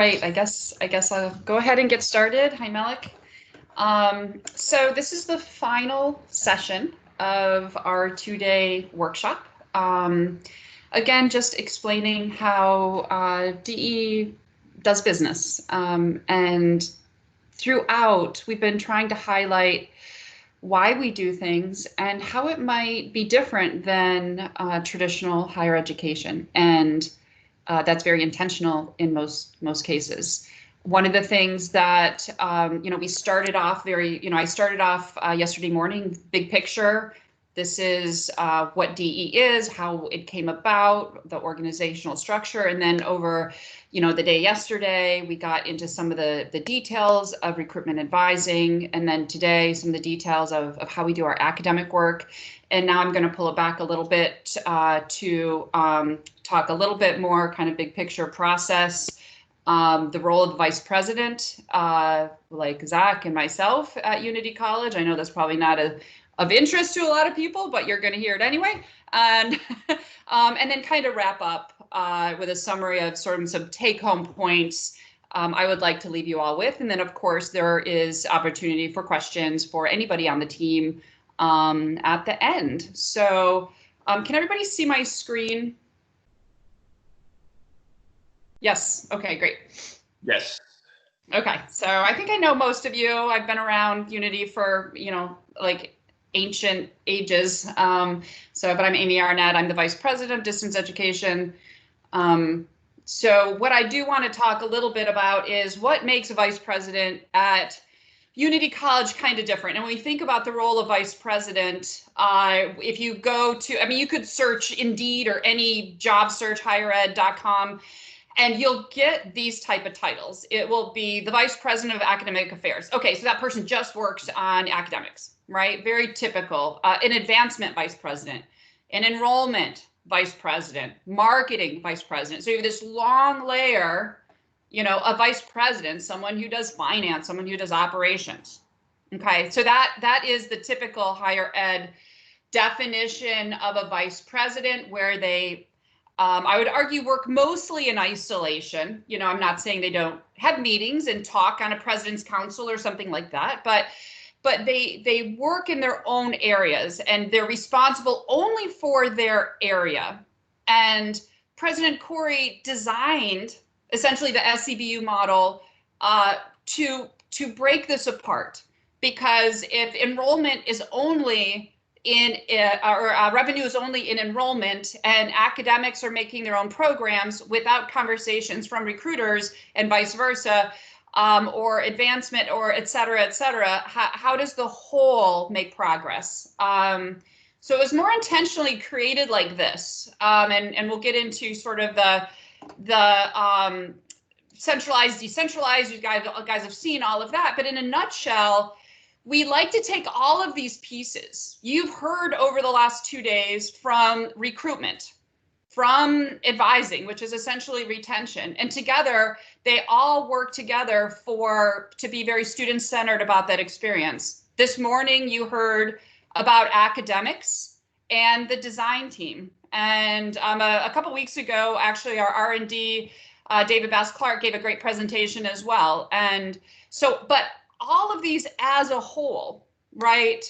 Right, I guess I'll go ahead and get started. Hi, Malik. So this is the final session of our two-day workshop. Again, just explaining how DE does business. And throughout, we've been trying to highlight why we do things and how it might be different than traditional higher education. And that's very intentional in most cases. One of the things that we started off I started off yesterday morning, big picture. This is what DE is, how it came about, the organizational structure, and then over the day yesterday, we got into some of the details of recruitment advising, and then today some of the details of how we do our academic work. And now I'm going to pull it back a little bit to talk a little bit more kind of big picture process, the role of the vice president, like Zach and myself at Unity College. I know that's probably not of interest to a lot of people, but you're going to hear it anyway. And then kind of wrap up with a summary of sort of some take-home points I would like to leave you all with. And then, of course, there is opportunity for questions for anybody on the team at the end. So can everybody see my screen? Yes. Okay, great. Yes. Okay, so I think I know most of you. I've been around Unity for, like ancient ages. But I'm Amy Arnett. I'm the Vice President of Distance Education. So what I do want to talk a little bit about is what makes a Vice President at Unity College kind of different. And when we think about the role of Vice President, if you go to, you could search Indeed or any job search, highered.com, and you'll get these type of titles. It will be the Vice President of Academic Affairs. Okay, so that person just works on academics, right? Very typical. An advancement Vice President, an enrollment Vice President, marketing Vice President. So you have this long layer, a Vice President, someone who does finance, someone who does operations. Okay, so that is the typical higher ed definition of a Vice President, where they I would argue work mostly in isolation. I'm not saying they don't have meetings and talk on a president's council or something like that, but they work in their own areas and they're responsible only for their area. And President Corey designed essentially the SCBU model to break this apart, because if enrollment is only revenue is only in enrollment and academics are making their own programs without conversations from recruiters and vice versa, or advancement or et cetera, how does the whole make progress? So it was more intentionally created like this. And we'll get into sort of the centralized, decentralized. You guys have seen all of that, but in a nutshell, we like to take all of these pieces you've heard over the last 2 days from recruitment, from advising, which is essentially retention, and together they all work together to be very student-centered about that experience. This morning you heard about academics and the design team, and a couple weeks ago, actually, our R&D, David Bass-Clark, gave a great presentation as well. And so, but all of these as a whole, right,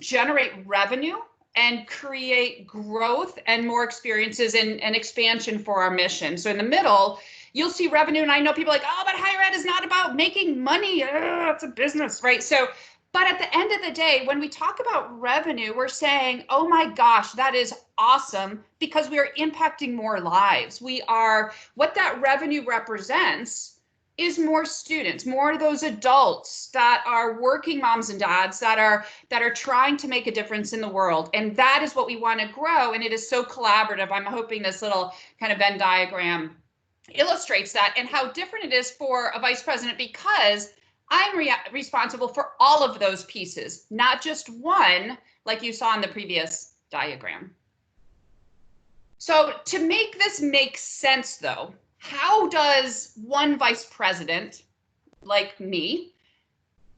generate revenue and create growth and more experiences and expansion for our mission. So in the middle, you'll see revenue. And I know people are like, oh, but higher ed is not about making money. It's a business, right? So, but at the end of the day, when we talk about revenue, we're saying, oh my gosh, that is awesome, because we are impacting more lives. What that revenue represents is more students, more of those adults that are working moms and dads that are trying to make a difference in the world. And that is what we want to grow. And it is so collaborative. I'm hoping this little kind of Venn diagram illustrates that and how different it is for a vice president, because I'm responsible for all of those pieces, not just one, like you saw in the previous diagram. So to make this make sense, though, how does one vice president like me,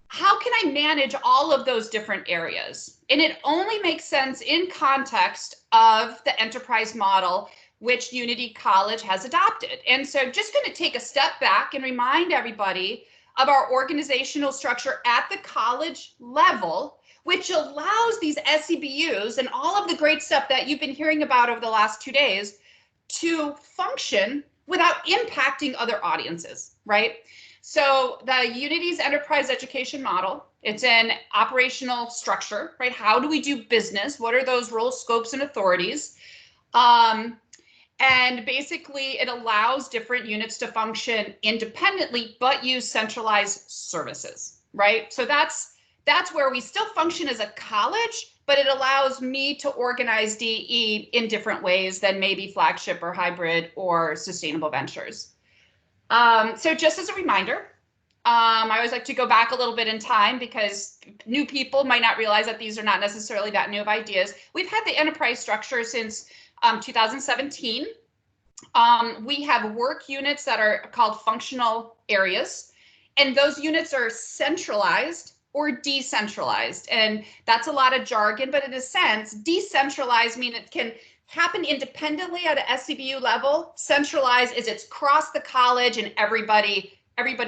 how can I manage all of those different areas? And it only makes sense in context of the enterprise model which Unity College has adopted. And so just going to take a step back and remind everybody of our organizational structure at the college level, which allows these SEBUs and all of the great stuff that you've been hearing about over the last 2 days to function without impacting other audiences, right? So the Unity's enterprise education model, it's an operational structure, right? How do we do business? What are those roles, scopes, and authorities? And basically it allows different units to function independently, but use centralized services, right? So that's where we still function as a college, but it allows me to organize DE in different ways than maybe flagship or hybrid or sustainable ventures. So just as a reminder, I always like to go back a little bit in time because new people might not realize that these are not necessarily that new of ideas. We've had the enterprise structure since 2017. We have work units that are called functional areas, and those units are centralized or decentralized. And that's a lot of jargon, but in a sense, decentralized means it can happen independently at an SCBU level. Centralized is it's across the college and everybody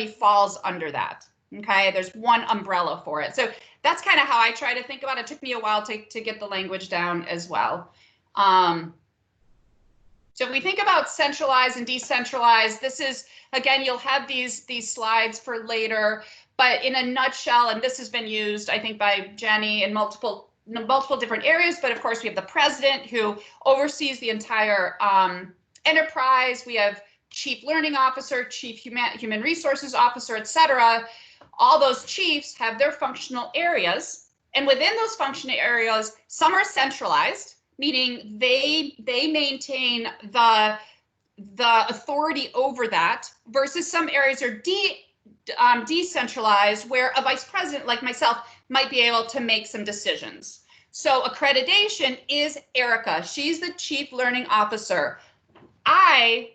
falls under that. Okay, there's one umbrella for it. So that's kind of how I try to think about it. It took me a while to get the language down as well. So if we think about centralized and decentralized, this is, again, you'll have these slides for later, but in a nutshell, and this has been used, I think, by Jenny in multiple different areas, but of course we have the president who oversees the entire enterprise. We have chief learning officer, chief human resources officer, etc. All those chiefs have their functional areas, and within those functional areas, some are centralized, meaning they maintain the authority over that, versus some areas are decentralized, where a vice president like myself might be able to make some decisions. So accreditation is Erica. She's the chief learning officer. I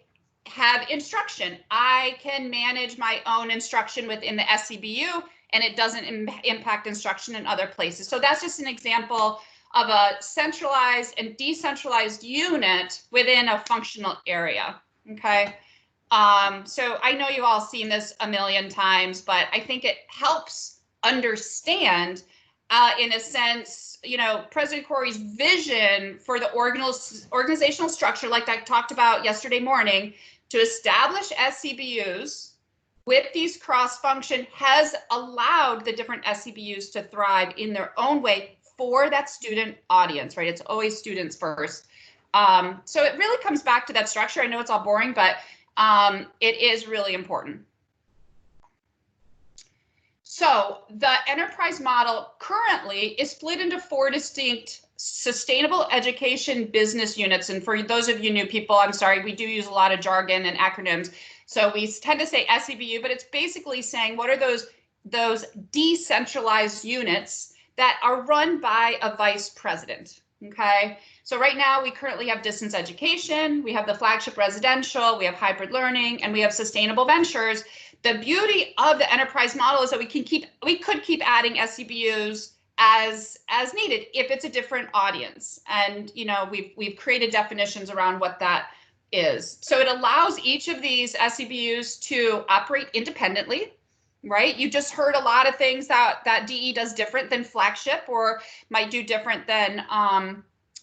have instruction. I can manage my own instruction within the SCBU, and it doesn't impact instruction in other places. So that's just an example of a centralized and decentralized unit within a functional area. Okay. So I know you've all seen this a million times, but I think it helps understand, in a sense, you know, President Corey's vision for the organizational structure, like I talked about yesterday morning, to establish SCBUs with these cross-function has allowed the different SCBUs to thrive in their own way for that student audience, right? It's always students first. So it really comes back to that structure. I know it's all boring, but it is really important. So the enterprise model currently is split into 4 distinct sustainable education business units. And for those of you new people, I'm sorry, we do use a lot of jargon and acronyms. So we tend to say SEBU, but it's basically saying what are those decentralized units that are run by a vice president. Okay, so right now we currently have distance education, we have the flagship residential, we have hybrid learning, and we have sustainable ventures. The beauty of the enterprise model is that we could keep adding SCBUs as needed if it's a different audience. And you know, we've created definitions around what that is. So it allows each of these SCBUs to operate independently. Right, you just heard a lot of things that DE does different than flagship, or might do different than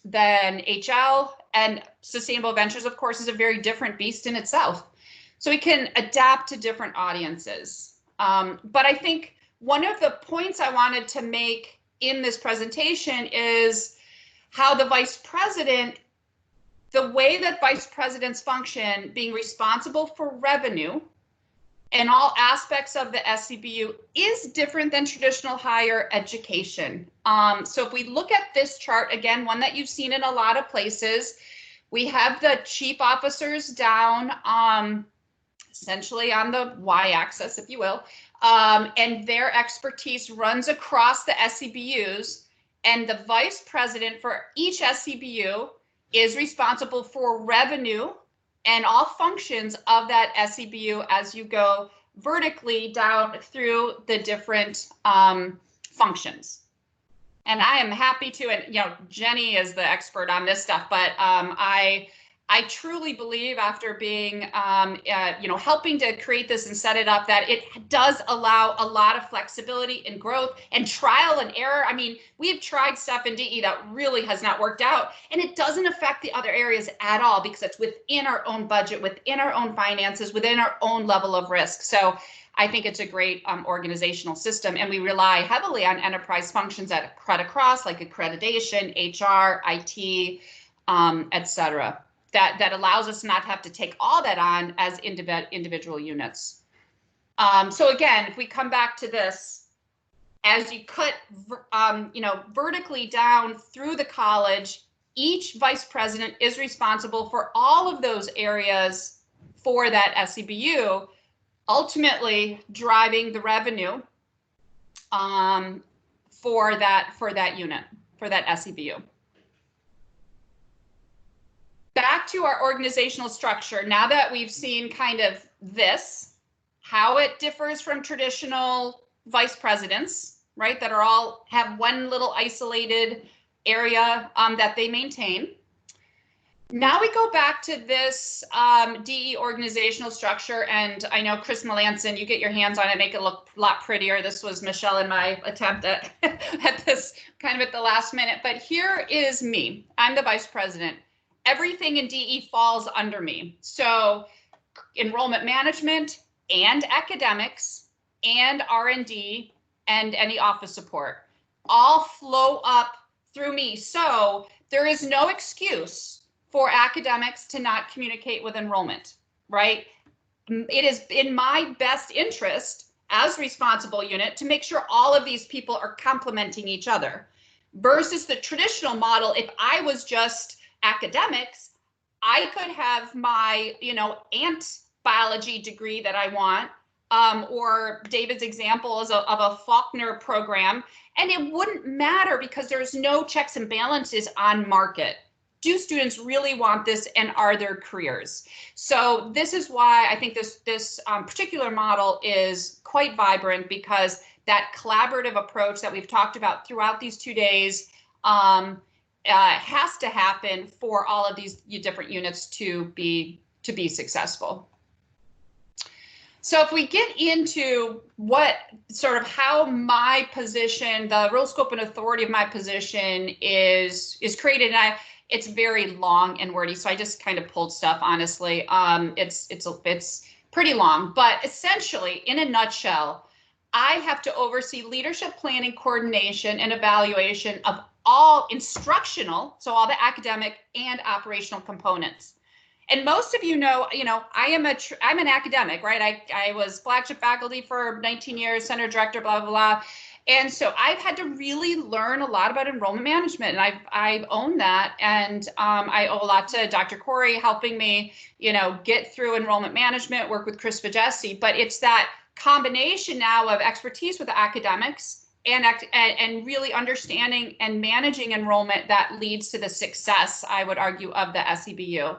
HL, and sustainable ventures, of course, is a very different beast in itself. So we can adapt to different audiences. But I think one of the points I wanted to make in this presentation is how the vice president, the way that vice presidents function, being responsible for revenue and all aspects of the SCBU, is different than traditional higher education. So if we look at this chart, again, one that you've seen in a lot of places, we have the chief officers down essentially on the y-axis, if you will, and their expertise runs across the SCBUs, and the vice president for each SCBU is responsible for revenue and all functions of that SCBU as you go vertically down through the different functions. And I am happy to, and you know, Jenny is the expert on this stuff, but I I truly believe, after being, helping to create this and set it up, that it does allow a lot of flexibility and growth and trial and error. I mean, we have tried stuff in DE that really has not worked out, and it doesn't affect the other areas at all because it's within our own budget, within our own finances, within our own level of risk. So I think it's a great organizational system, and we rely heavily on enterprise functions that cut across, like accreditation, HR, IT, et cetera. That allows us not to have to take all that on as individual units. So again, if we come back to this, as you cut, vertically down through the college, each vice president is responsible for all of those areas for that SEBU, ultimately driving the revenue for that unit, for that SEBU. Back to our organizational structure. Now that we've seen kind of this, how it differs from traditional vice presidents, right, that are all have one little isolated area that they maintain. Now we go back to this DE organizational structure, and I know Chris Melanson, you get your hands on it, make it look a lot prettier. This was Michelle and my attempt at, at this kind of at the last minute, but here is me. I'm the vice president. Everything in DE falls under me. So enrollment management and academics and R&D and any office support all flow up through me. So there is no excuse for academics to not communicate with enrollment, right? It is in my best interest as responsible unit to make sure all of these people are complementing each other versus the traditional model. If I was just academics, I could have my, ant biology degree that I want, or David's example is of a Faulkner program, and it wouldn't matter because there's no checks and balances on market. Do students really want this, and are there careers? So this is why I think this particular model is quite vibrant, because that collaborative approach that we've talked about throughout these 2 days has to happen for all of these different units to be successful. So if we get into what sort of how my position, the role, scope, and authority of my position is created, and it's very long and wordy, so I just kind of pulled stuff, honestly. It's pretty long, but essentially, in a nutshell, I have to oversee leadership, planning, coordination, and evaluation of all instructional, so all the academic and operational components. And most of you know, I'm an academic, right? I was flagship faculty for 19 years, center director, blah, blah, blah. And so I've had to really learn a lot about enrollment management, and I've owned that. And I owe a lot to Dr. Corey helping me, get through enrollment management, work with Chris Vajesi. But it's that combination now of expertise with the academics and really understanding and managing enrollment that leads to the success, I would argue, of the SEBU.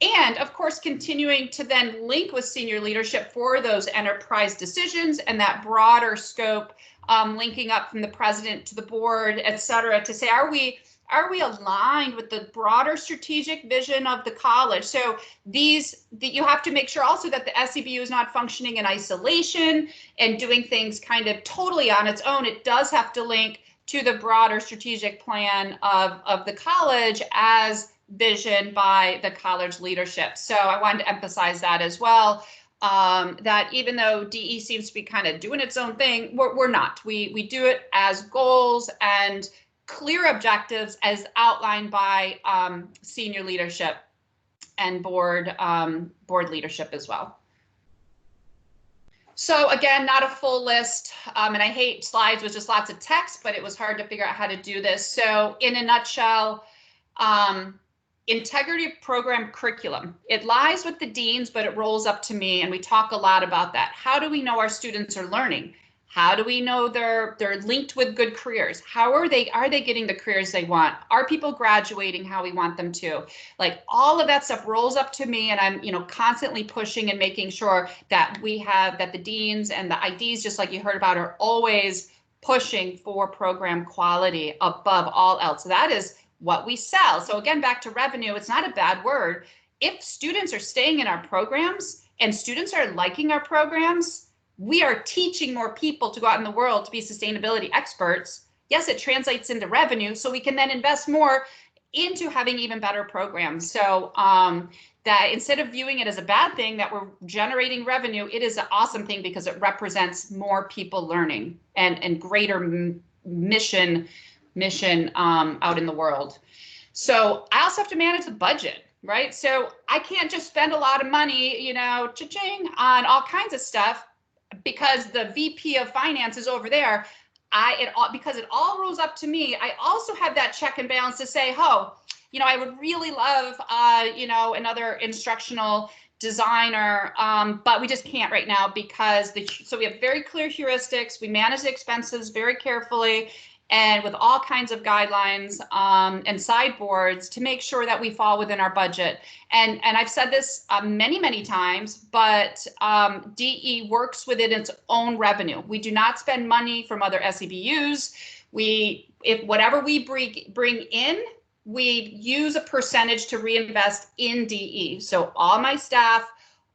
And of course, continuing to then link with senior leadership for those enterprise decisions and that broader scope, linking up from the president to the board, et cetera, to say, are we aligned with the broader strategic vision of the college? So you have to make sure also that the SEBU is not functioning in isolation and doing things kind of totally on its own. It does have to link to the broader strategic plan of the college as vision by the college leadership. So I wanted to emphasize that as well, that even though DE seems to be kind of doing its own thing, we're not. We do it as goals and clear objectives as outlined by senior leadership and board leadership as well. So again, not a full list, and I hate slides with just lots of text, but it was hard to figure out how to do this. So in a nutshell, integrity of program curriculum. It lies with the deans, but it rolls up to me, and we talk a lot about that. How do we know our students are learning? How do we know they're linked with good careers? How are they getting the careers they want? Are people graduating how we want them to? Like, all of that stuff rolls up to me, and I'm constantly pushing and making sure that that the deans and the IDs, just like you heard about, are always pushing for program quality above all else. So that is what we sell. So again, back to revenue, it's not a bad word. if students are staying in our programs and students are liking our programs, we are teaching more people to go out in the world to be sustainability experts. Yes, it translates into revenue, so we can then invest more into having even better programs. So that instead of viewing it as a bad thing that we're generating revenue, it is an awesome thing because it represents more people learning and greater mission out in the world. So I also have to manage the budget, right? So I can't just spend a lot of money, you know, cha-ching, on all kinds of stuff because the VP of finance is over there. Because it all rolls up to me, I also have that check and balance to say, oh, you know, I would really love, you know, another instructional designer, but we just can't right now because so we have very clear heuristics. We manage the expenses very carefully and with all kinds of guidelines and sideboards to make sure that we fall within our budget. And I've said this many, many times, but DE works within its own revenue. We do not spend money from other SEBUs. If whatever we bring in, we use a percentage to reinvest in DE. So all my staff,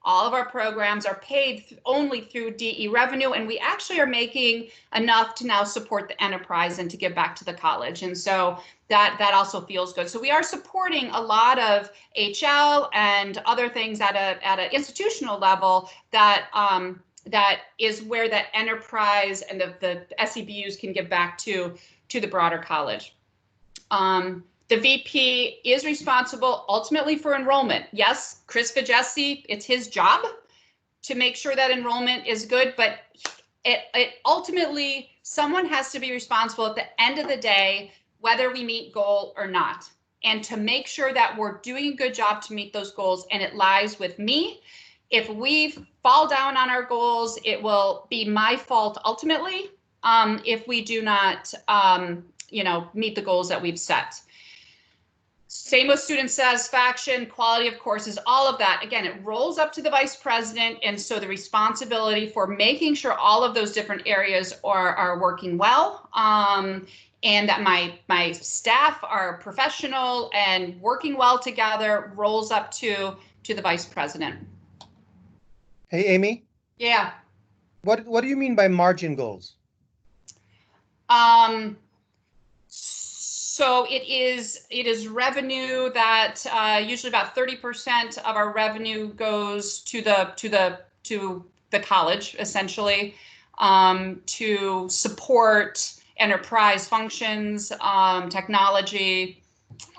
all of our programs are paid only through DE revenue, and we actually are making enough to now support the enterprise and to give back to the college. And so that also feels good. So we are supporting a lot of HL and other things at an institutional level that is where that enterprise and the SEBUs can give back to the broader college. The VP is responsible ultimately for enrollment. Yes, Chris Vajesi, it's his job to make sure that enrollment is good, but it ultimately, someone has to be responsible at the end of the day, whether we meet goal or not, and to make sure that we're doing a good job to meet those goals, and it lies with me. If we fall down on our goals, it will be my fault ultimately if we do not you know, meet the goals that we've set. Same with student satisfaction, quality of courses, all of that. Again, it rolls up to the vice president. And so the responsibility for making sure all of those different areas are working well, and that my staff are professional and working well together rolls up to the vice president. Hey, Amy. Yeah. What do you mean by margin goals? So it is revenue that usually about 30% of our revenue goes to the college, essentially, to support enterprise functions, technology.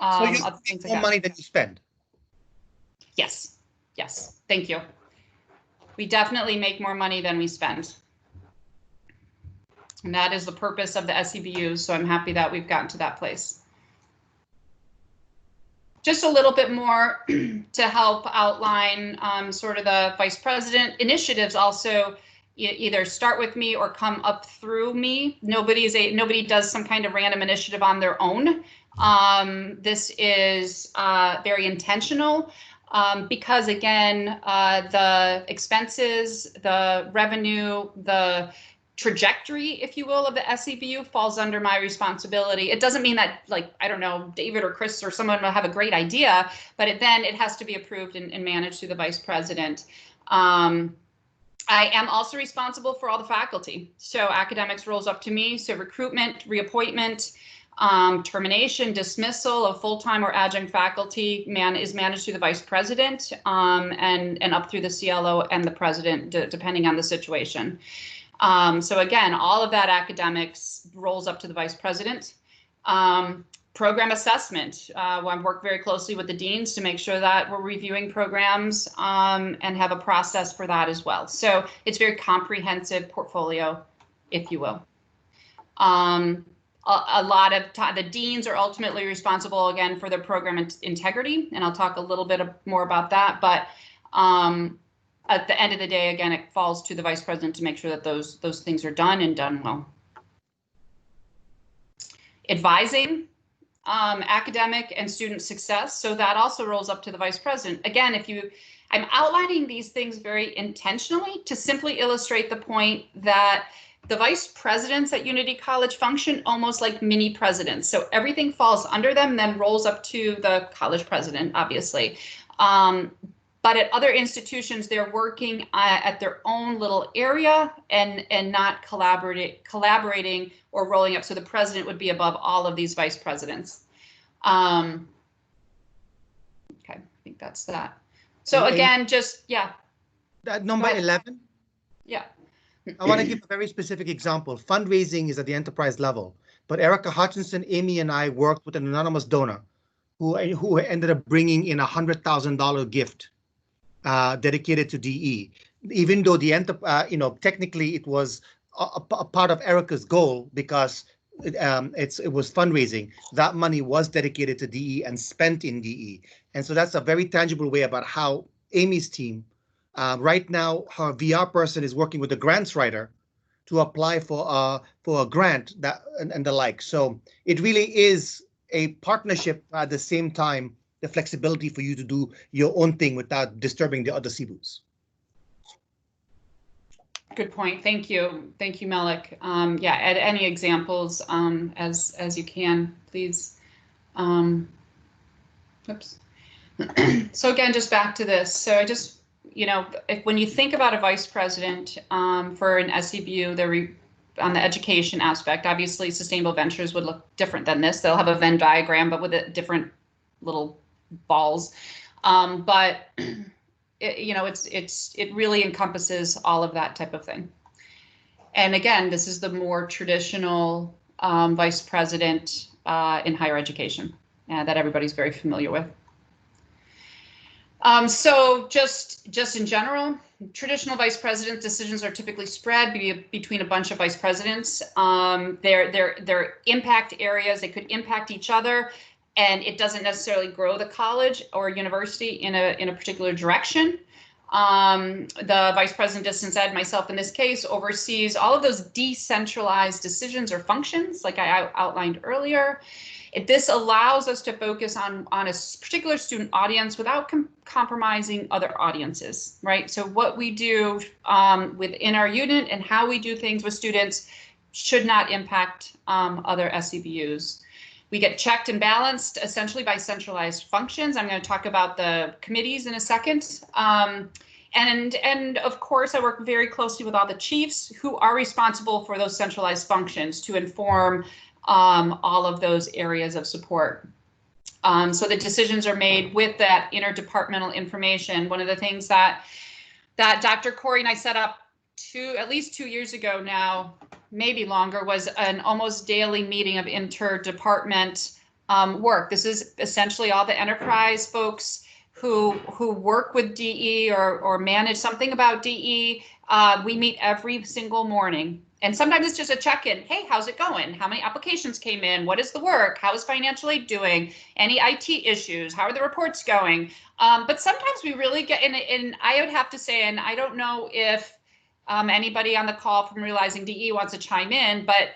So you make more money than you spend. Yes. Yes. Thank you. We definitely make more money than we spend. And that is the purpose of the SEBUs, so I'm happy that we've gotten to that place. Just a little bit more to help outline sort of the vice president initiatives also either start with me or come up through me. Nobody does some kind of random initiative on their own. This is very intentional because again, the expenses, the revenue, the trajectory, if you will, of the SEBU falls under my responsibility. It doesn't mean that, like, I don't know, David or Chris or someone will have a great idea, but then it has to be approved and managed through the vice president. I am also responsible for all the faculty. So academics rolls up to me. So recruitment, reappointment, termination, dismissal of full-time or adjunct faculty is managed through the vice president and up through the CLO and the president, depending on the situation. So again, all of that academics rolls up to the vice president. Program assessment. I work very closely with the deans to make sure that we're reviewing programs and have a process for that as well. So it's very comprehensive portfolio, if you will. A lot of time, the deans are ultimately responsible again for their program integrity, and I'll talk a little bit more about that. But at the end of the day, again, it falls to the vice president to make sure that those things are done and done well. Advising academic and student success. So that also rolls up to the vice president. Again, I'm outlining these things very intentionally to simply illustrate the point that the vice presidents at Unity College function almost like mini presidents. So everything falls under them, then rolls up to the college president, obviously. But at other institutions, they're working at their own little area and not collaborating or rolling up. So the president would be above all of these vice presidents. Okay, I think that's that. So again, just, yeah. Number 11. Yeah. I want to give a very specific example. Fundraising is at the enterprise level, but Erica Hutchinson, Amy, and I worked with an anonymous donor who ended up bringing in $100,000 gift dedicated to DE. Even though the technically it was a part of Erica's goal because it was fundraising. That money was dedicated to DE and spent in DE, and so that's a very tangible way about how Amy's team. Right now, her VR person is working with the grants writer to apply for a grant and the like. So it really is a partnership at the same time, the flexibility for you to do your own thing without disturbing the other CBUs. Good point. Thank you. Thank you, Malik. Yeah, add any examples as you can, please. Oops. So again, just back to this. So I just, when you think about a vice president for an SCBU, they're on the education aspect. Obviously, sustainable ventures would look different than this. They'll have a Venn diagram, but with different little balls. But it really encompasses all of that type of thing. And again, this is the more traditional vice president in higher education that everybody's very familiar with. So just in general, traditional vice president decisions are typically spread between a bunch of vice presidents. They're impact areas. They could impact each other, and it doesn't necessarily grow the college or university in a particular direction. The vice president distance ed, myself in this case, oversees all of those decentralized decisions or functions, like I outlined earlier. This allows us to focus on a particular student audience without compromising other audiences, right? So what we do within our unit and how we do things with students should not impact other SCBUs. We get checked and balanced essentially by centralized functions. I'm going to talk about the committees in a second. And of course, I work very closely with all the chiefs who are responsible for those centralized functions to inform all of those areas of support. So the decisions are made with that interdepartmental information. One of the things that Dr. Corey and I set up at least 2 years ago now, maybe longer, was an almost daily meeting of interdepartment work. This is essentially all the enterprise folks who work with DE or manage something about DE. We meet every single morning. And sometimes it's just a check-in. Hey, how's it going? How many applications came in? What is the work? How is financial aid doing? Any IT issues? How are the reports going? But sometimes we really get in, and I would have to say, and I don't know if anybody on the call from Realizing DE wants to chime in, but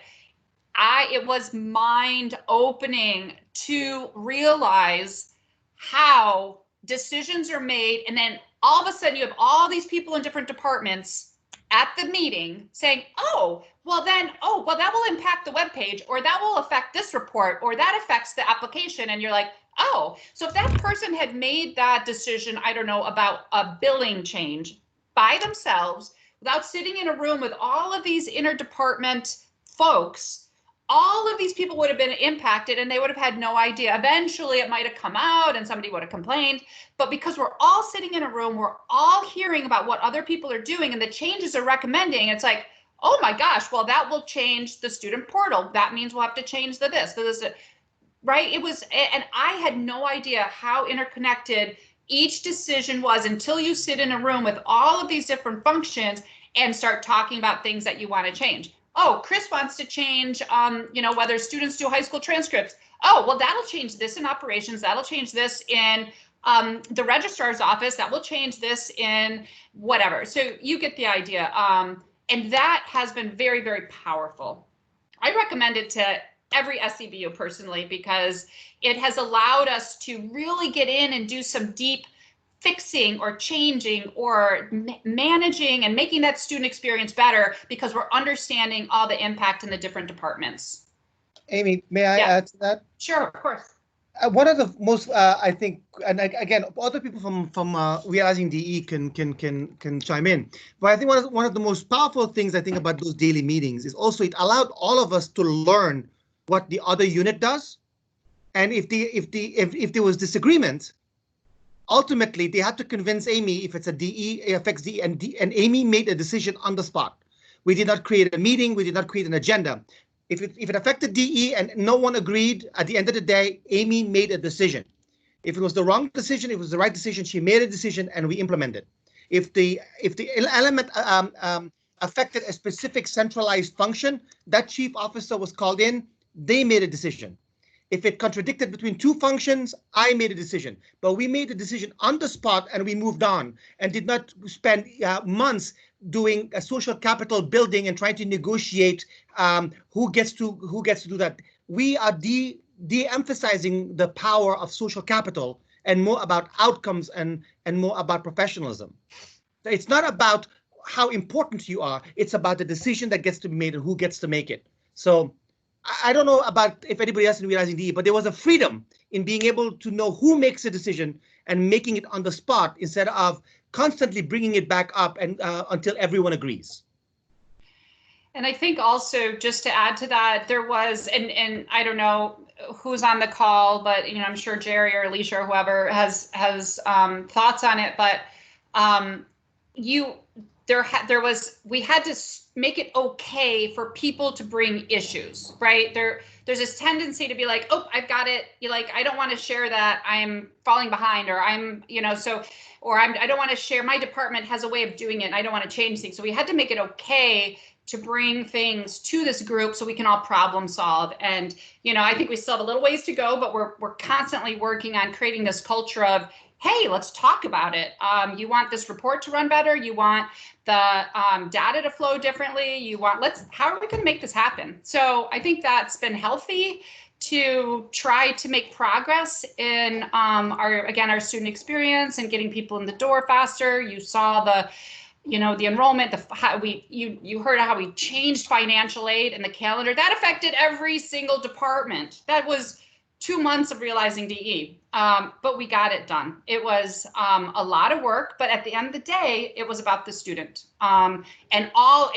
it was mind-opening to realize how decisions are made, and then all of a sudden you have all these people in different departments at the meeting saying, oh, well that will impact the webpage, or that will affect this report, or that affects the application. And you're like, oh, so if that person had made that decision, I don't know, about a billing change by themselves, without sitting in a room with all of these interdepartment folks, all of these people would have been impacted and they would have had no idea. Eventually it might have come out and somebody would have complained, but because we're all sitting in a room, we're all hearing about what other people are doing and the changes they're recommending. It's like, oh my gosh, well, that will change the student portal. That means we'll have to change this, right? It was, and I had no idea how interconnected each decision was until you sit in a room with all of these different functions and start talking about things that you want to change. Oh, Chris wants to change, whether students do high school transcripts. Oh, well, that'll change this in operations. That'll change this in the registrar's office. That will change this in whatever. So you get the idea. And that has been very, very powerful. I recommend it to every SCBU personally, because it has allowed us to really get in and do some deep fixing or changing or managing and making that student experience better, because we're understanding all the impact in the different departments. Amy, may I add to that? Sure, of course. One of the most, I think, and again, other people from Realizing DE can chime in. But I think one of the most powerful things I think about those daily meetings is also it allowed all of us to learn what the other unit does, and if there was disagreement, ultimately they had to convince Amy if it's a DE, it affects DE, and Amy made a decision on the spot. We did not create a meeting. We did not create an agenda. If it affected DE and no one agreed, at the end of the day, Amy made a decision. If it was the wrong decision, it was the right decision. She made a decision and we implemented. If the element affected a specific centralized function, that chief officer was called in. They made a decision. If it contradicted between two functions, I made a decision. But we made a decision on the spot and we moved on and did not spend months doing a social capital building and trying to negotiate who gets to do that. We are de-emphasizing the power of social capital and more about outcomes and more about professionalism. It's not about how important you are. It's about the decision that gets to be made and who gets to make it. So I don't know about if anybody else in Realizing DE, but there was a freedom in being able to know who makes a decision and making it on the spot instead of constantly bringing it back up and until everyone agrees. And I think also just to add to that, there was, and I don't know who's on the call, but I'm sure Jerry or Alicia or whoever has thoughts on it, but we had to make it okay for people to bring issues, right? There's this tendency to be like, oh, I've got it. I don't want to share that I'm falling behind, or I don't want to share. My department has a way of doing it, and I don't want to change things. So we had to make it okay to bring things to this group so we can all problem solve. And, I think we still have a little ways to go, but we're constantly working on creating this culture of, hey, let's talk about it. You want this report to run better? You want the data to flow differently? How are we going to make this happen? So I think that's been healthy to try to make progress in our student experience and getting people in the door faster. You saw the enrollment, you heard how we changed financial aid and the calendar. That affected every single department. That was 2 months of Realizing DE, but we got it done. It was a lot of work, but at the end of the day, it was about the student. And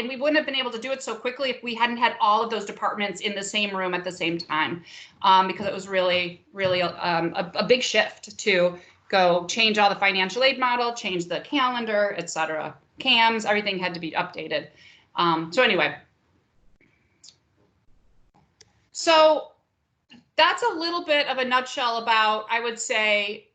we wouldn't have been able to do it so quickly if we hadn't had all of those departments in the same room at the same time, because it was really, really a big shift to go change all the financial aid model, change the calendar, et cetera. CAMs, everything had to be updated. So anyway, so that's a little bit of a nutshell about, I would say,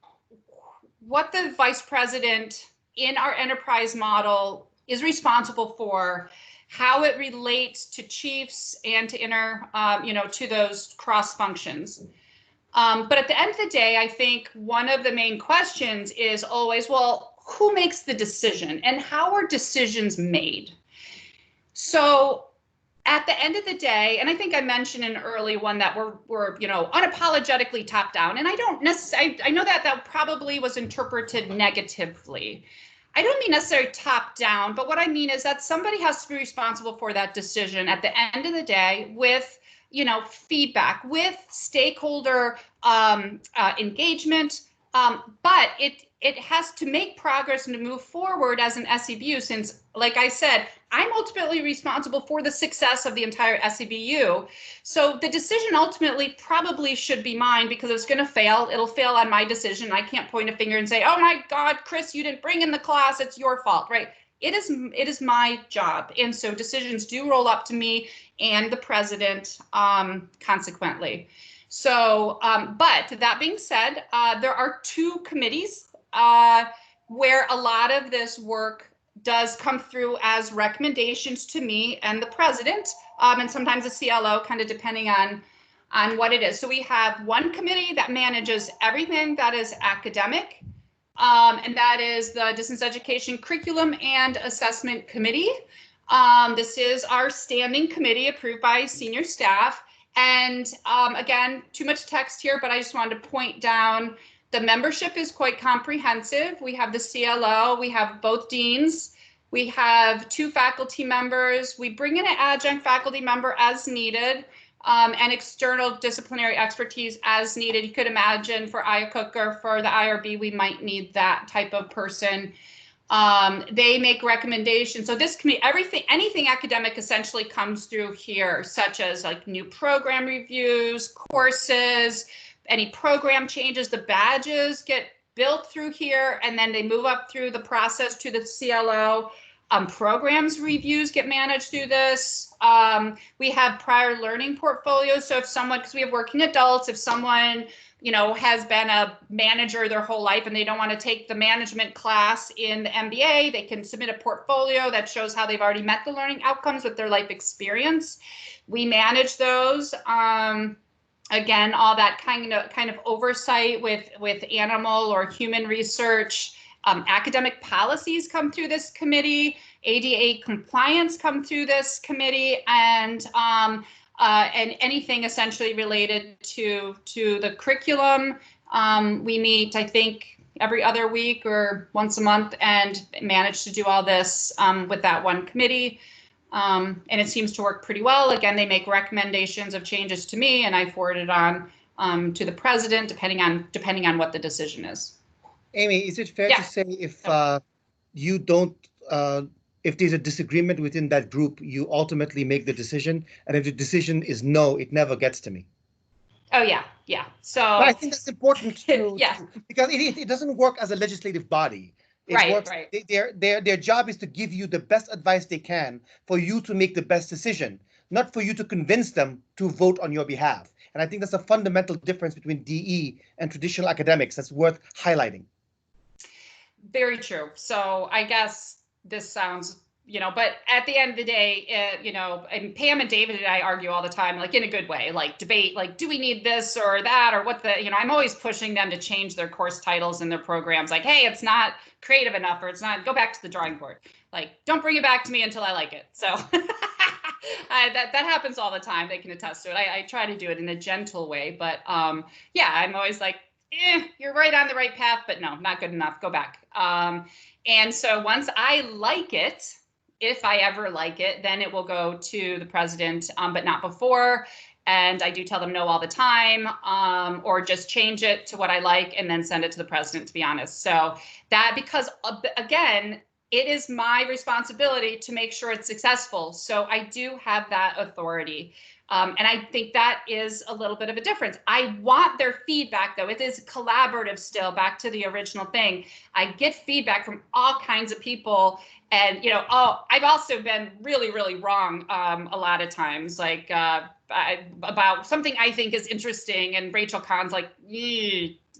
what the vice president in our enterprise model is responsible for, how it relates to chiefs and to to those cross functions. But at the end of the day, I think one of the main questions is always, well, who makes the decision and how are decisions made? So at the end of the day, and I think I mentioned an early one that we're unapologetically top down, and I don't necessarily, I know that probably was interpreted negatively. I don't mean necessarily top down, but what I mean is that somebody has to be responsible for that decision at the end of the day with feedback, with stakeholder engagement, but it has to make progress and to move forward as an SEBU, since, like I said, I'm ultimately responsible for the success of the entire SEBU. So the decision ultimately probably should be mine, because it's going to fail. It'll fail on my decision. I can't point a finger and say, oh my God, Chris, you didn't bring in the class, it's your fault, right? It is my job. And so decisions do roll up to me and the president consequently. So, but that being said, there are 2 committees where a lot of this work does come through as recommendations to me and the president, and sometimes the CLO, kind of depending on what it is. So we have one committee that manages everything that is academic, and that is the Distance Education Curriculum and Assessment Committee. This is our standing committee approved by senior staff. And again, too much text here, but I just wanted to point down the membership is quite comprehensive. We have the CLO, we have both deans, we have 2 faculty members. We bring in an adjunct faculty member as needed. and external disciplinary expertise as needed. You could imagine for IACUC or for the IRB, we might need that type of person. They make recommendations. So this committee, anything academic essentially comes through here, such as like new program reviews, courses, any program changes. The badges get built through here, and then they move up through the process to the CLO. Programs reviews get managed through this. We have prior learning portfolios. So if someone, because we have working adults, if someone, you know, has been a manager their whole life and they don't want to take the management class in the MBA, they can submit a portfolio that shows how they've already met the learning outcomes with their life experience. We manage those. Again, all that kind of oversight with animal or human research. Academic policies come through this committee, ADA compliance come through this committee, and anything essentially related to the curriculum. We meet, I think, every other week or once a month and manage to do all this with that one committee. And it seems to work pretty well. Again, they make recommendations of changes to me, and I forward it on to the president, depending on what the decision is. Amy, is it fair to say if you don't, if there's a disagreement within that group, you ultimately make the decision, and if the decision is no, it never gets to me? Oh yeah, yeah. So but I think that's important too, yeah, because it doesn't work as a legislative body. It works, right. Their job is to give you the best advice they can for you to make the best decision, not for you to convince them to vote on your behalf. And I think that's a fundamental difference between DE and traditional academics that's worth highlighting. Very true. So I guess this sounds, you know, but at the end of the day, you know, and Pam and David and I argue all the time, like in a good way, like debate, like, do we need this or that, or what the, you know, I'm always pushing them to change their course titles and their programs. Like, hey, it's not creative enough, or it's not, go back to the drawing board. Like, don't bring it back to me until I like it. So that happens all the time. They can attest to it. I try to do it in a gentle way, but yeah, I'm always like, you're right on the right path, but no, not good enough. Go back. And so once I like it, if I ever like it, then it will go to the president, but not before. And I do tell them no all the time, or just change it to what I like and then send it to the president, to be honest. So that, because again, it is my responsibility to make sure it's successful. So I do have that authority. And I think that is a little bit of a difference. I want their feedback, though. It is collaborative still, back to the original thing. I get feedback from all kinds of people. And, you know, I've also been really, really wrong a lot of times, like about something I think is interesting. And Rachel Kahn's like,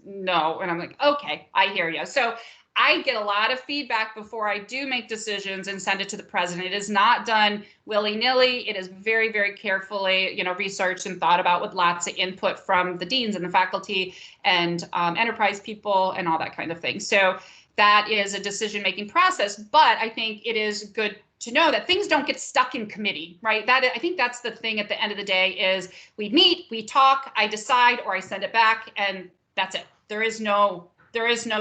no. And I'm like, okay, I hear you. So I get a lot of feedback before I do make decisions and send it to the president. It is not done willy-nilly. It is very, very carefully, you know, researched and thought about with lots of input from the deans and the faculty and enterprise people and all that kind of thing. So that is a decision-making process. But I think it is good to know that things don't get stuck in committee, right? I think that's the thing at the end of the day is we meet, we talk, I decide, or I send it back, and that's it. There is no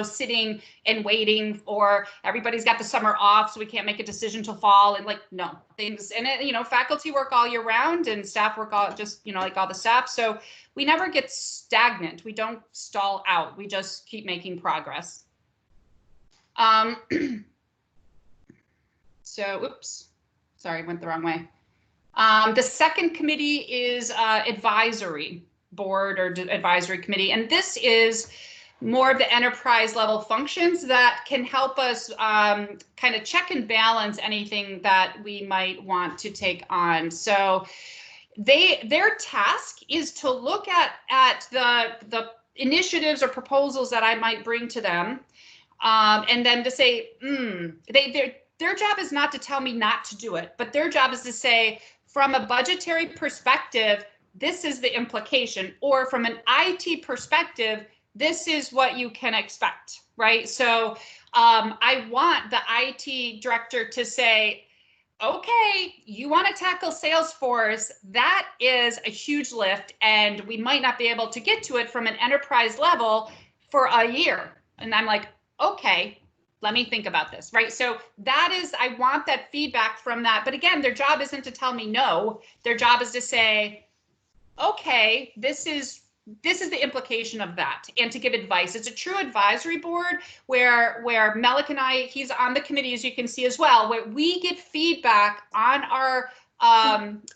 sitting and waiting, or everybody's got the summer off, so we can't make a decision till fall. And like, no, things, and it, you know, faculty work all year round and staff work all, just, you know, like all the staff. So we never get stagnant. We don't stall out. We just keep making progress. So, oops, sorry, went the wrong way. The second committee is advisory board or advisory committee. And this is more of the enterprise level functions that can help us kind of check and balance anything that we might want to take on. So their task is to look at the initiatives or proposals that I might bring to them, and then to say, their job is not to tell me not to do it, but their job is to say, from a budgetary perspective, this is the implication, or from an IT perspective, this is what you can expect, right? So I want the IT director to say, okay, you want to tackle Salesforce, that is a huge lift, and we might not be able to get to it from an enterprise level for a year. And I'm like, okay, let me think about this, right? So that is, I want that feedback from that. But again, their job isn't to tell me no. Their job is to say, okay, this is the implication of that, and to give advice. It's a true advisory board where Melik and I, he's on the committee, as you can see as well, where we get feedback on our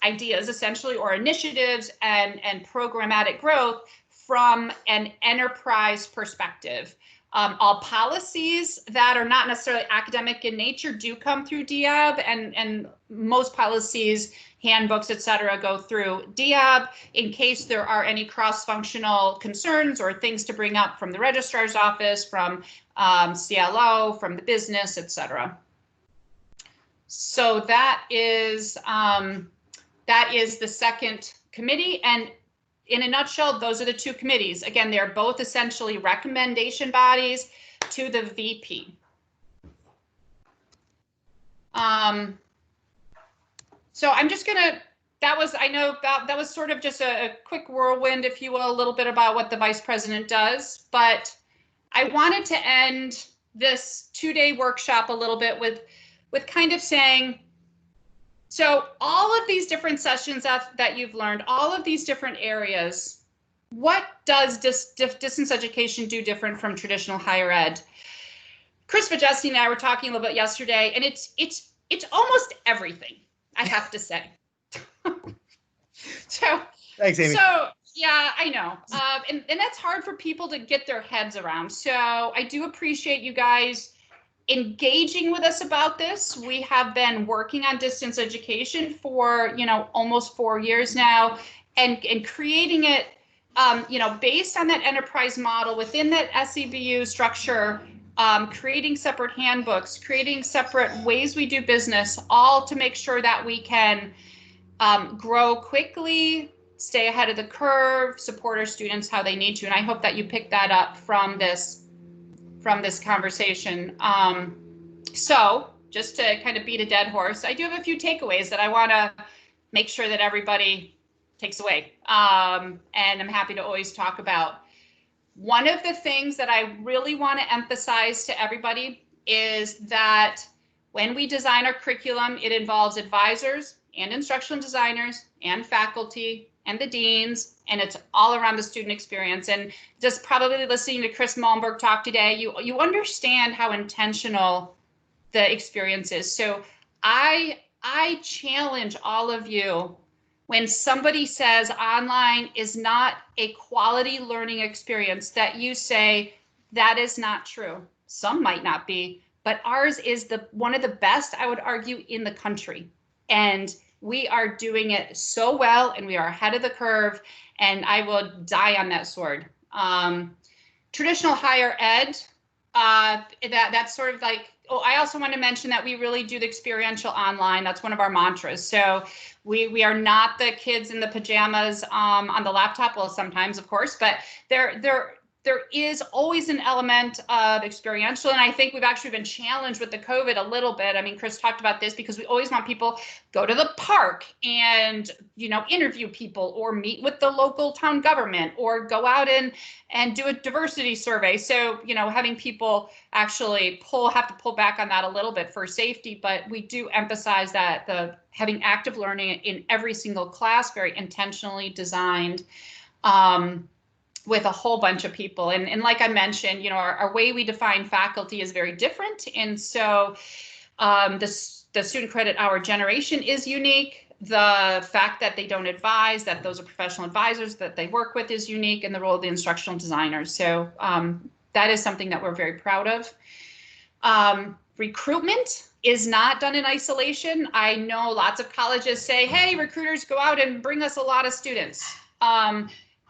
ideas essentially, or initiatives and programmatic growth from an enterprise perspective. All policies that are not necessarily academic in nature do come through DIAB, and most policies, handbooks, et cetera, go through DIAB in case there are any cross-functional concerns or things to bring up from the registrar's office, from CLO, from the business, et cetera. So that is the second committee, and in a nutshell, those are the two committees. Again, they're both essentially recommendation bodies to the VP. So I'm just gonna, I know that was sort of just a quick whirlwind, if you will, a little bit about what the vice president does, but I wanted to end this 2-day workshop a little bit with kind of saying, so all of these different sessions that you've learned, all of these different areas, what does distance education do different from traditional higher ed? Chris Vajesti and I were talking a little bit yesterday, and it's almost everything, I have to say. So, thanks, Amy. So yeah, I know. And that's hard for people to get their heads around. So I do appreciate you guys engaging with us about this. We have been working on distance education for, almost 4 years now, and creating it, based on that enterprise model within that SEBU structure, creating separate handbooks, creating separate ways we do business, all to make sure that we can grow quickly, stay ahead of the curve, support our students how they need to. And I hope that you picked that up from this conversation. So just to kind of beat a dead horse, I do have a few takeaways that I want to make sure that everybody takes away. And I'm happy to always talk about. One of the things that I really want to emphasize to everybody is that when we design our curriculum, it involves advisors and instructional designers and faculty and the deans, and it's all around the student experience. And just probably listening to Chris Malmberg talk today, you understand how intentional the experience is. So I challenge all of you, when somebody says online is not a quality learning experience, that you say that is not true. Some might not be, but ours is one of the best, I would argue, in the country. And we are doing it so well, and we are ahead of the curve, and I will die on that sword. Traditional higher ed, that's sort of like, I also want to mention that we really do the experiential online. That's one of our mantras. So we are not the kids in the pajamas on the laptop. Well, sometimes, of course, but there is always an element of experiential. And I think we've actually been challenged with the COVID a little bit. I mean, Chris talked about this, because we always want people go to the park and, interview people, or meet with the local town government, or go out and do a diversity survey. So, having people actually have to pull back on that a little bit for safety, but we do emphasize that having active learning in every single class, very intentionally designed, with a whole bunch of people. And like I mentioned, our way we define faculty is very different. And so the student credit hour generation is unique. The fact that they don't advise, that those are professional advisors that they work with, is unique, and the role of the instructional designers. So that is something that we're very proud of. Recruitment is not done in isolation. I know lots of colleges say, hey, recruiters, go out and bring us a lot of students.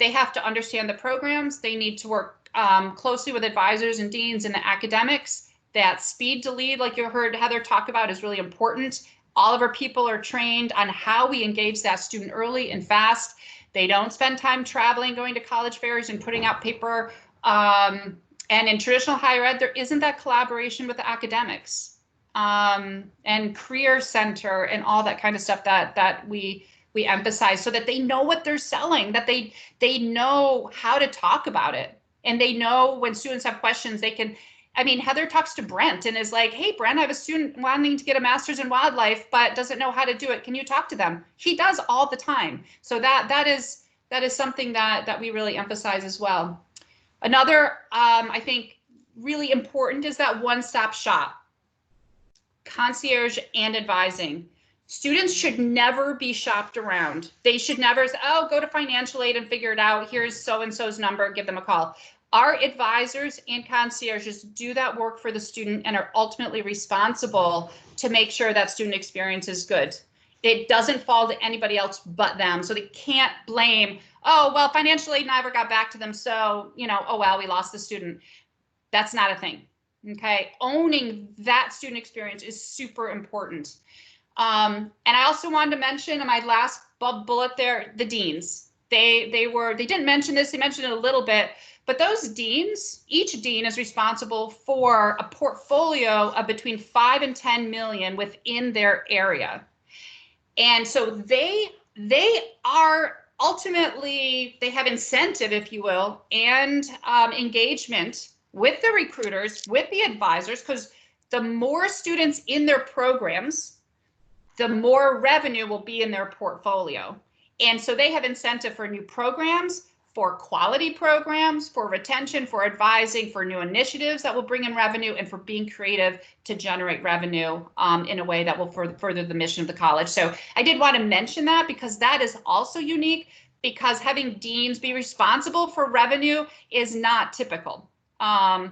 They have to understand the programs. They need to work closely with advisors and deans and the academics. That speed to lead, like you heard Heather talk about, is really important. All of our people are trained on how we engage that student early and fast. They don't spend time traveling, going to college fairs and putting out paper. And in traditional higher ed, there isn't that collaboration with the academics and career center and all that kind of stuff that we emphasize, so that they know what they're selling, that they know how to talk about it, and they know when students have questions, they can. I mean, Heather talks to Brent and is like, hey, Brent, I have a student wanting to get a master's in wildlife, but doesn't know how to do it. Can you talk to them? He does all the time. So that is that is something that we really emphasize as well. Another, I think, really important is that one-stop shop, concierge and advising. Students should never be shopped around. They should never say, oh, go to financial aid and figure it out. Here's so-and-so's number, give them a call. Our advisors and concierges do that work for the student and are ultimately responsible to make sure that student experience is good. It doesn't fall to anybody else but them. So they can't blame, oh, well, financial aid never got back to them. So, you know, oh, well, we lost the student. That's not a thing. Okay. Owning that student experience is super important. And I also wanted to mention in my last bullet there, the deans. They didn't mention this, they mentioned it a little bit, but those deans, each dean is responsible for a portfolio of between 5 and 10 million within their area. And so they are ultimately, they have incentive, if you will, and engagement with the recruiters, with the advisors, because the more students in their programs, the more revenue will be in their portfolio. And so they have incentive for new programs, for quality programs, for retention, for advising, for new initiatives that will bring in revenue, and for being creative to generate revenue in a way that will further the mission of the college. So I did want to mention that because that is also unique, because having deans be responsible for revenue is not typical. But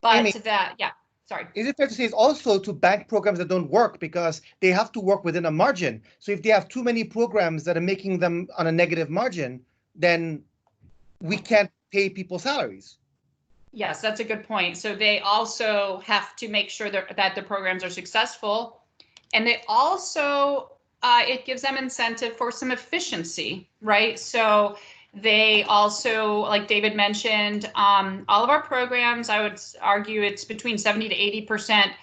Amy, yeah. Sorry. Is it fair to say it's also to bank programs that don't work because they have to work within a margin? So if they have too many programs that are making them on a negative margin, then we can't pay people salaries. Yes, that's a good point. So they also have to make sure that the programs are successful. And they also, it gives them incentive for some efficiency, right? So they also, like David mentioned, all of our programs, I would argue it's between 70 to 80%.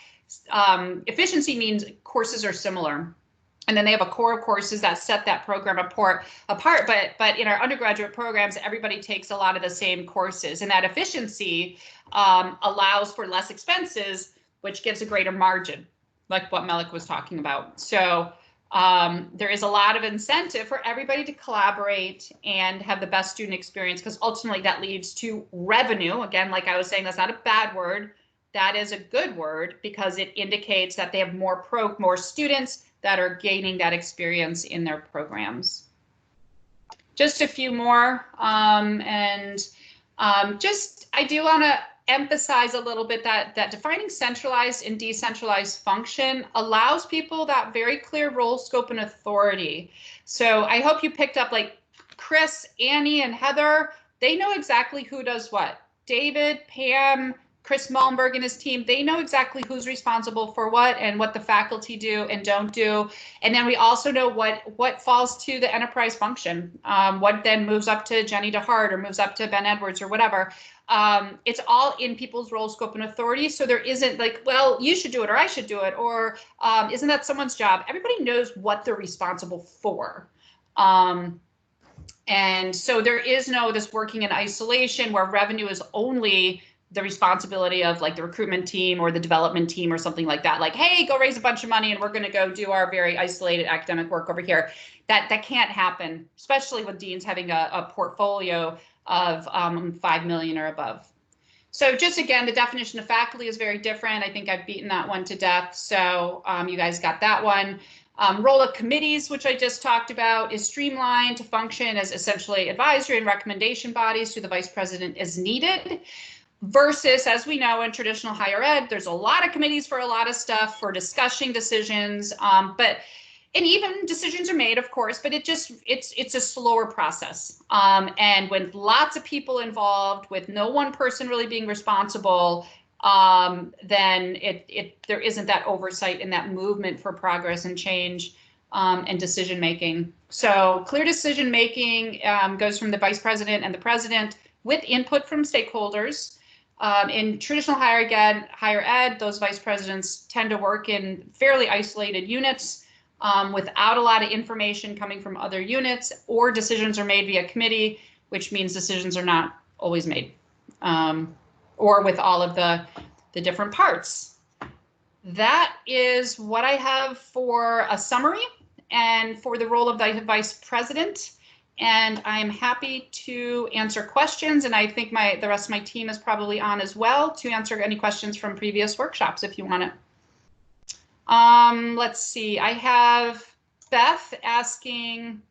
Efficiency means courses are similar. And then they have a core of courses that set that program apart. But in our undergraduate programs, everybody takes a lot of the same courses. And that efficiency allows for less expenses, which gives a greater margin, like what Melik was talking about. So there is a lot of incentive for everybody to collaborate and have the best student experience, because ultimately that leads to revenue. Again, like I was saying, that's not a bad word. That is a good word because it indicates that they have more students that are gaining that experience in their programs. Just a few more, I do want to emphasize a little bit that defining centralized and decentralized function allows people that very clear role, scope, and authority. So I hope you picked up, like Chris, Annie, and Heather, they know exactly who does what. David, Pam, Chris Mullenberg and his team, they know exactly who's responsible for what and what the faculty do and don't do. And then we also know what falls to the enterprise function, what then moves up to Jenny DeHart or moves up to Ben Edwards or whatever. It's all in people's role, scope, and authority. So there isn't like, well, you should do it or I should do it, or isn't that someone's job? Everybody knows what they're responsible for. And so there is no this working in isolation where revenue is only the responsibility of like the recruitment team or the development team or something like that. Like, hey, go raise a bunch of money and we're going to go do our very isolated academic work over here. That can't happen, especially with deans having a portfolio of 5 million or above. So just again, the definition of faculty is very different. I think I've beaten that one to death. So you guys got that one. Role of committees, which I just talked about, is streamlined to function as essentially advisory and recommendation bodies to the vice president as needed. Versus, as we know, in traditional higher ed, there's a lot of committees for a lot of stuff, for discussing decisions, and even decisions are made, of course, but it's a slower process. And with lots of people involved, with no one person really being responsible, then there isn't that oversight and that movement for progress and change and decision making. So clear decision making goes from the vice president and the president with input from stakeholders. In traditional higher ed, those vice presidents tend to work in fairly isolated units without a lot of information coming from other units, or decisions are made via committee, which means decisions are not always made, or with all of the different parts. That is what I have for a summary and for the role of the vice president. And I'm happy to answer questions. And I think the rest of my team is probably on as well to answer any questions from previous workshops if you want it. Let's see. I have Beth asking,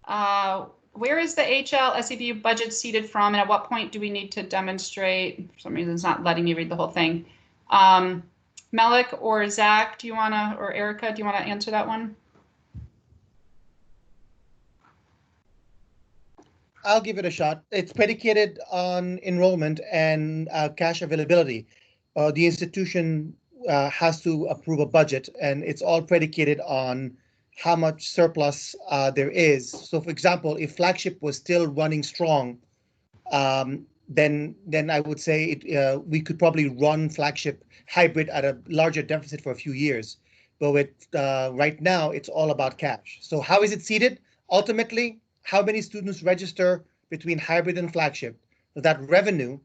where is the HL SEBU budget seated from, and at what point do we need to demonstrate? For some reason, it's not letting me read the whole thing. Melik or Zach, do you want to, or Erica, do you want to answer that one? I'll give it a shot. It's predicated on enrollment and cash availability. The institution has to approve a budget, and it's all predicated on how much surplus there is. So, for example, if flagship was still running strong, then I would say we could probably run flagship hybrid at a larger deficit for a few years. But with right now, it's all about cash. So how is it seeded? Ultimately, how many students register between hybrid and flagship? That revenue,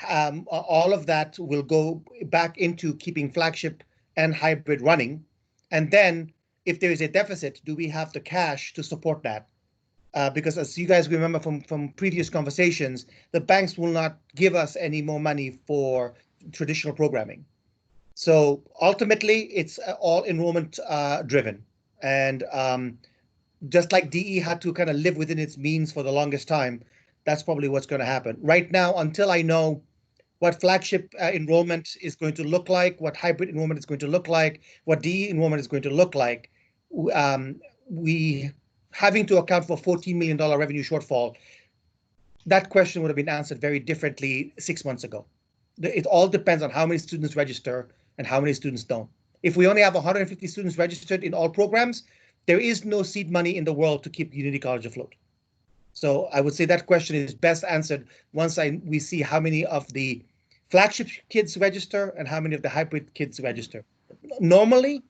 all of that will go back into keeping flagship and hybrid running. And then if there is a deficit, do we have the cash to support that? Because as you guys remember from previous conversations, the banks will not give us any more money for traditional programming. So ultimately, it's all enrollment driven. And just like DE had to kind of live within its means for the longest time, that's probably what's going to happen. Right now, until I know what flagship enrollment is going to look like, what hybrid enrollment is going to look like, what DE enrollment is going to look like, we having to account for $14 million revenue shortfall, that question would have been answered very differently 6 months ago. It all depends on how many students register and how many students don't. If we only have 150 students registered in all programs, there is no seed money in the world to keep Unity College afloat. So I would say that question is best answered once we see how many of the flagship kids register and how many of the hybrid kids register. Normally,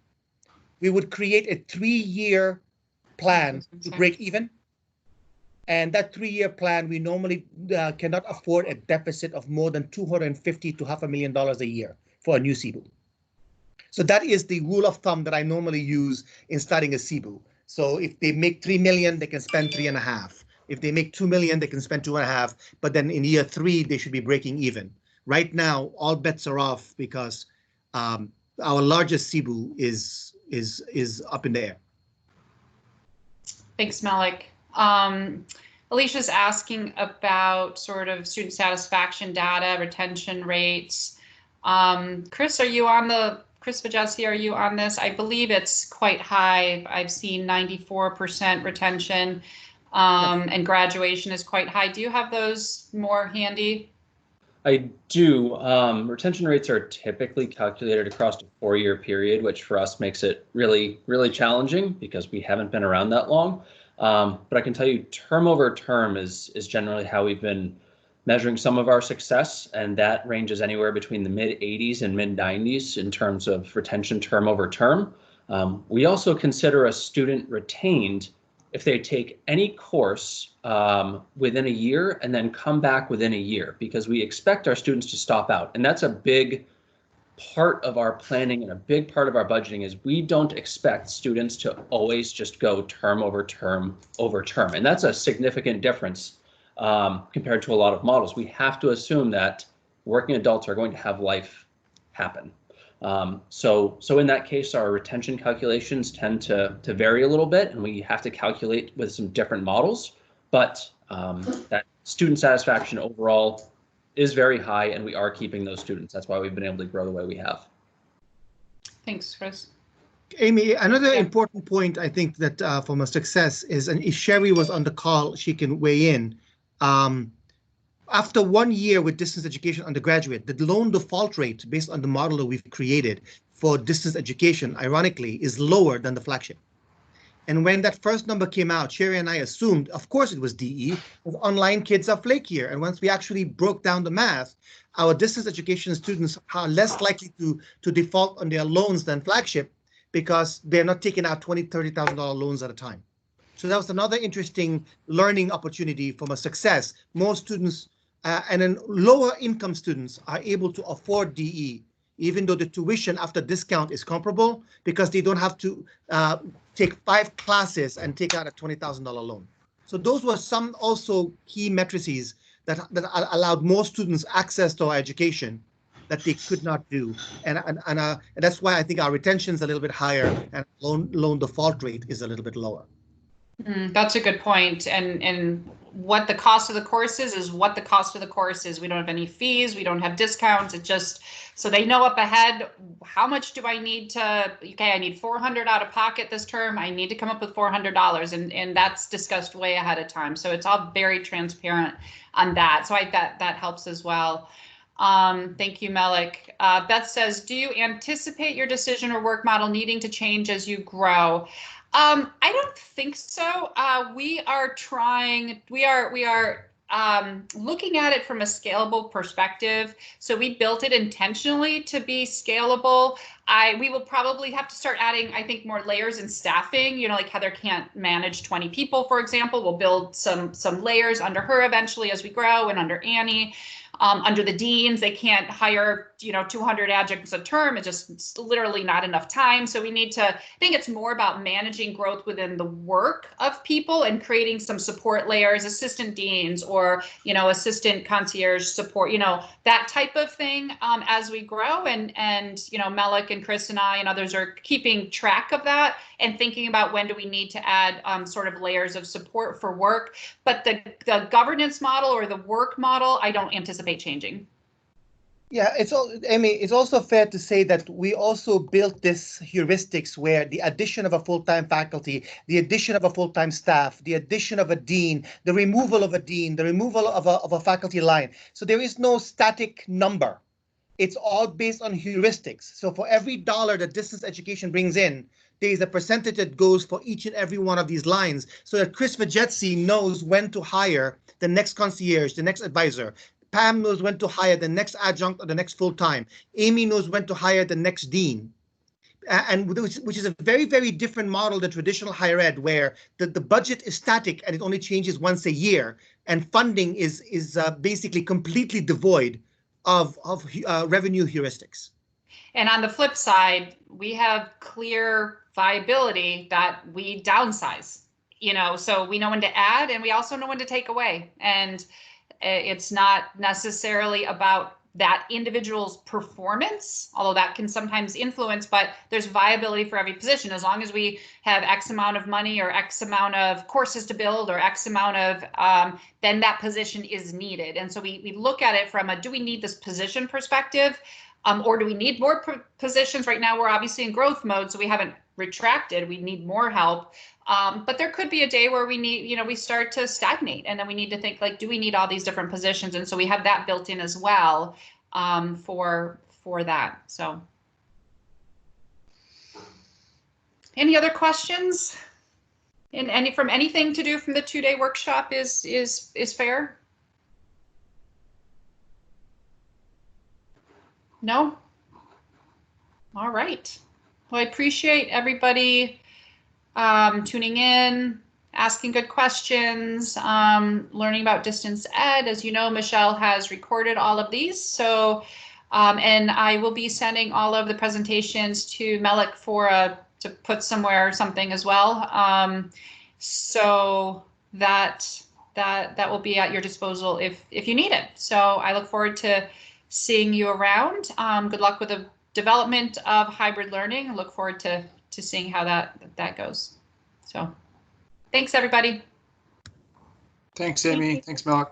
we would create a 3-year plan to break even. And that 3-year plan, we normally cannot afford a deficit of more than $250,000 to $500,000 a year for a new CBU. So that is the rule of thumb that I normally use in starting a CBU. So if they make 3 million, they can spend 3.5. If they make 2 million, they can spend 2.5. But then in year 3, they should be breaking even. Right now, all bets are off because our largest CBU is up in the air. Thanks, Melik. Alicia's asking about sort of student satisfaction data, retention rates. Chris, Chris Vajesi, are you on this? I believe it's quite high. I've seen 94% retention, and graduation is quite high. Do you have those more handy? I do. Retention rates are typically calculated across a 4-year period, which for us makes it really, really challenging because we haven't been around that long. But I can tell you term over term is generally how we've been measuring some of our success, and that ranges anywhere between the mid-80s and mid-90s in terms of retention term over term. We also consider a student retained if they take any course within a year and then come back within a year, because we expect our students to stop out. And that's a big part of our planning and a big part of our budgeting is we don't expect students to always just go term over term over term. And that's a significant difference compared to a lot of models. We have to assume that working adults are going to have life happen. So in that case, our retention calculations tend to vary a little bit, and we have to calculate with some different models. But that student satisfaction overall is very high, and we are keeping those students. That's why we've been able to grow the way we have. Thanks, Chris. Amy, another important point I think that from a success is, and if Sherry was on the call, she can weigh in. After 1 year with distance education undergraduate, the loan default rate based on the model that we've created for distance education, ironically, is lower than the flagship. And when that first number came out, Sherry and I assumed, of course, it was DE, because online kids are flakier. And once we actually broke down the math, our distance education students are less likely to default on their loans than flagship because they're not taking out $20,000, $30,000 loans at a time. So that was another interesting learning opportunity from a success. More students and then lower income students are able to afford DE, even though the tuition after discount is comparable, because they don't have to take 5 classes and take out a $20,000 loan. So those were some also key matrices that allowed more students access to our education that they could not do. And that's why I think our retention is a little bit higher and loan default rate is a little bit lower. That's a good point. And what the cost of the course is what the cost of the course is. We don't have any fees. We don't have discounts. It just, so they know up ahead, how much do I need to, okay, I need $400 out of pocket this term. I need to come up with $400 and that's discussed way ahead of time. So it's all very transparent on that. So that helps as well. Thank you, Melik. Beth says, do you anticipate your decision or work model needing to change as you grow? I don't think so. We are looking at it from a scalable perspective. So we built it intentionally to be scalable. We will probably have to start adding, I think, more layers in staffing. You know, like Heather can't manage 20 people, for example. We'll build some layers under her eventually as we grow, and under Annie. Under the deans, they can't hire, 200 adjuncts a term. It's literally not enough time. So we need to, I think it's more about managing growth within the work of people and creating some support layers, assistant deans or, assistant concierge support, that type of thing as we grow. And Melik and Chris and I and others are keeping track of that and thinking about when do we need to add sort of layers of support for work. But the governance model or the work model, I don't anticipate changing. Yeah, Amy, it's also fair to say that we also built this heuristics where the addition of a full-time faculty, the addition of a full-time staff, the addition of a dean, the removal of a dean, the removal of a faculty line. So there is no static number. It's all based on heuristics. So for every dollar that distance education brings in, there is a percentage that goes for each and every one of these lines so that Chris Vajetsi knows when to hire the next concierge, the next advisor. Pam knows when to hire the next adjunct or the next full-time. Amy knows when to hire the next dean. And which is a very, very different model than traditional higher ed, where the budget is static and it only changes once a year. And funding is basically completely devoid of revenue heuristics. And on the flip side, we have clear viability that we downsize, so we know when to add and we also know when to take away. And it's not necessarily about that individual's performance, although that can sometimes influence, but there's viability for every position. As long as we have X amount of money or X amount of courses to build or X amount of, then that position is needed. And so we look at it from do we need this position perspective? Or do we need more positions? Right now, we're obviously in growth mode, so we haven't retracted. We need more help. But there could be a day where we need, we start to stagnate, and then we need to think do we need all these different positions? And so we have that built in as well for that. So, any other questions? And from anything to do from the 2-day workshop is fair? No? All right. Well, I appreciate everybody tuning in, asking good questions, learning about distance ed. As you know, Michelle has recorded all of these. So, and I will be sending all of the presentations to Melik to put somewhere or something as well. So that will be at your disposal if you need it. So I look forward to seeing you around. Good luck with the development of hybrid learning. I look forward to seeing how that goes. So thanks, everybody. Thanks, Amy. Thanks, Melik.